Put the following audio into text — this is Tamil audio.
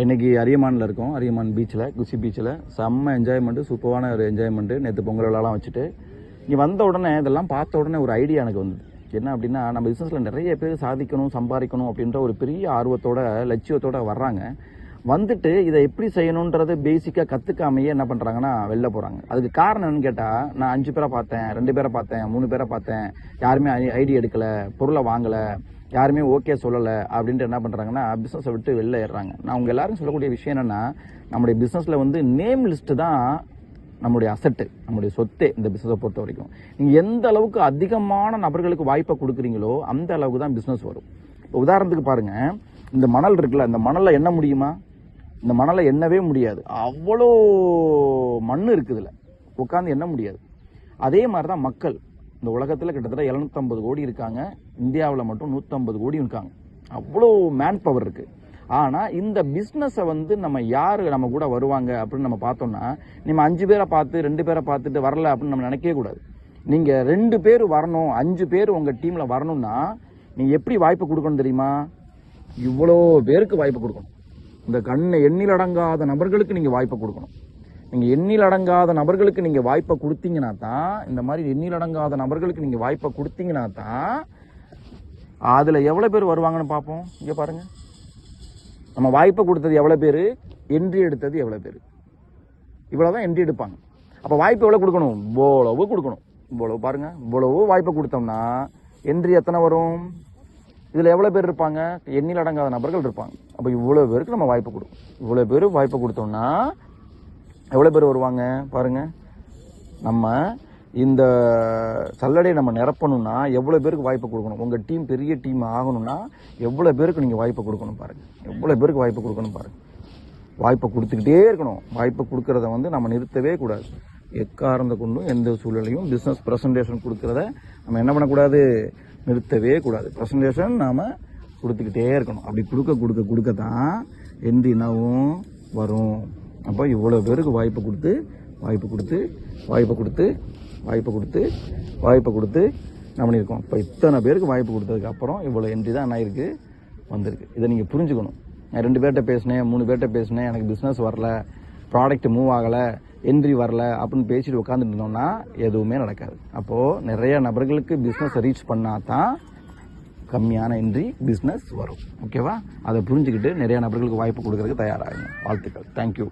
இன்றைக்கி அரியமானில் இருக்கோம். அரியமான் பீச்சில், குச்சி பீச்சில் செம்ம என்ஜாய்மெண்ட்டு, சூப்பரான ஒரு என்ஜாய்மெண்ட்டு. நேற்று பொங்கல் விழாலாம் வச்சுட்டு இங்கே வந்த உடனே இதெல்லாம் பார்த்த உடனே ஒரு ஐடியா எனக்கு வந்தது. என்ன அப்படின்னா, நம்ம பிஸ்னஸில் நிறைய பேர் சாதிக்கணும், சம்பாதிக்கணும் அப்படின்ற ஒரு பெரிய ஆர்வத்தோட, லட்சியத்தோடு வர்றாங்க. வந்துட்டு இதை எப்படி செய்யணுன்றது பேசிக்காக கற்றுக்காமையே என்ன பண்ணுறாங்கன்னா வெளில போகிறாங்க. அதுக்கு காரணம் என்னன்னு கேட்டால், நான் 5 பேரை பார்த்தேன், 2 பேரை பார்த்தேன், 3 பேரை பார்த்தேன், யாருமே ஐடியா எடுக்கலை, பொருளை வாங்கலை, யாருமே ஓகே சொல்லலை அப்படின்ட்டு என்ன பண்ணுறாங்கன்னா பிஸ்னஸை விட்டு வெளில ஏறுறாங்க. நான் உங்கள் எல்லாரும் சொல்லக்கூடிய விஷயம் என்னென்னா, நம்முடைய பிஸ்னஸில் வந்து நேம் லிஸ்ட்டு தான் நம்முடைய அசட்டு, நம்முடைய சொத்தே. இந்த பிஸ்னஸை பொறுத்த வரைக்கும் நீங்கள் எந்த அளவுக்கு அதிகமான நபர்களுக்கு வாய்ப்பை கொடுக்குறீங்களோ அந்த அளவுக்கு தான் பிஸ்னஸ் வரும். உதாரணத்துக்கு பாருங்கள், இந்த மணல் இருக்குல்ல, இந்த மணலில் எண்ண முடியுமா? இந்த மணலை எண்ணவே முடியாது. அவ்வளோ மண் இருக்குதுல, உட்காந்து எண்ண முடியாது. அதே மாதிரி தான் மக்கள். இந்த உலகத்தில் கிட்டத்தட்ட 750 கோடி இருக்காங்க. இந்தியாவில் மட்டும் 150 கோடி இருக்காங்க. அவ்வளோ மேன் பவர் இருக்குது. ஆனால் இந்த பிஸ்னஸை வந்து நம்ம யார் நம்ம கூட வருவாங்க அப்படின்னு நம்ம பார்த்தோம்னா, நம்ம 5 பேரை பார்த்து 2 பேரை பார்த்துட்டு வரல அப்படின்னு நம்ம நினைக்கவே கூடாது. நீங்கள் 2 பேர் வரணும், 5 பேர் உங்கள் டீமில் வரணும்னா நீங்கள் எப்படி வாய்ப்பு கொடுக்கணும் தெரியுமா? இவ்வளோ பேருக்கு வாய்ப்பு கொடுக்கணும். இந்த எண்ணில் அடங்காத நபர்களுக்கு நீங்கள் வாய்ப்பை கொடுக்கணும். நீங்கள் எண்ணில் அடங்காத நபர்களுக்கு நீங்கள் வாய்ப்பை கொடுத்தீங்கன்னா தான், இந்த மாதிரி எண்ணில் அடங்காத நபர்களுக்கு நீங்கள் வாய்ப்பை கொடுத்தீங்கன்னா தான் அதில் எவ்வளோ பேர் வருவாங்கன்னு பார்ப்போம். இங்கே பாருங்கள், நம்ம வாய்ப்பை கொடுத்தது எவ்வளோ பேர், என்ட்ரி எடுத்தது எவ்வளோ பேர், இவ்வளோ தான் என்ட்ரி எடுப்பாங்க. அப்போ வாய்ப்பு எவ்வளோ கொடுக்கணும்? இவ்வளவு கொடுக்கணும். இவ்வளவு பாருங்கள், இவ்வளவு வாய்ப்பை கொடுத்தோம்னா என்ட்ரி எத்தனை வரும்? இதில் எவ்வளோ பேர் இருப்பாங்க? எண்ணில் அடங்காத நபர்கள் இருப்பாங்க. அப்போ இவ்வளோ பேருக்கு நம்ம வாய்ப்பு கொடுக்கணும். இவ்வளோ பேர் வாய்ப்பை கொடுத்தோம்னா எவ்வளோ பேர் வருவாங்க பாருங்கள். நம்ம இந்த சல்லடையை நம்ம நிரப்பணும்னா எவ்வளோ பேருக்கு வாய்ப்பு கொடுக்கணும்? உங்கள் டீம் பெரிய டீம் ஆகணும்னா எவ்வளோ பேருக்கு நீங்கள் வாய்ப்பை கொடுக்கணும் பாருங்கள். எவ்வளோ பேருக்கு வாய்ப்பு கொடுக்கணும் பாருங்கள். வாய்ப்பை கொடுத்துக்கிட்டே இருக்கணும். வாய்ப்பை கொடுக்கறத வந்து நம்ம நிறுத்தவே கூடாது. எக்காரணத்தை கொண்டும் எந்த சூழ்நிலையும் பிஸ்னஸ் ப்ரெசன்டேஷன் கொடுக்கறத நம்ம என்ன பண்ணக்கூடாது? நிறுத்தவே கூடாது. ப்ரெசன்டேஷன் நாம் கொடுத்துக்கிட்டே இருக்கணும். அப்படி கொடுக்க தான் என்னாவும் வரும். அப்போ இவ்வளோ பேருக்கு வாய்ப்பு கொடுத்து நம்ம பண்ணியிருக்கோம். இப்போ இத்தனை பேருக்கு வாய்ப்பு கொடுத்ததுக்கு அப்புறம் இவ்வளோ என்ட்ரி தான் என்ன ஆயிருக்கு, வந்திருக்கு. இதை நீங்கள் புரிஞ்சுக்கணும். நான் 2 பேர்கிட்ட பேசினேன், 3 பேர்கிட்ட பேசினேன், எனக்கு பிஸ்னஸ் வரல, ப்ராடக்ட் மூவ் ஆகலை, என்ட்ரி வரல அப்படின்னு பேசிட்டு உட்காந்துட்டு இருந்தோம்னா எதுவுமே நடக்காது. அப்போது நிறைய நபர்களுக்கு பிஸ்னஸ் ரீச் பண்ணால் தான் கம்மியான என்ட்ரி பிஸ்னஸ் வரும். ஓகேவா? அதை புரிஞ்சுக்கிட்டு நிறைய நபர்களுக்கு வாய்ப்பு கொடுக்கறதுக்கு தயாராகுங்க. வாழ்த்துக்கள். தேங்க்யூ.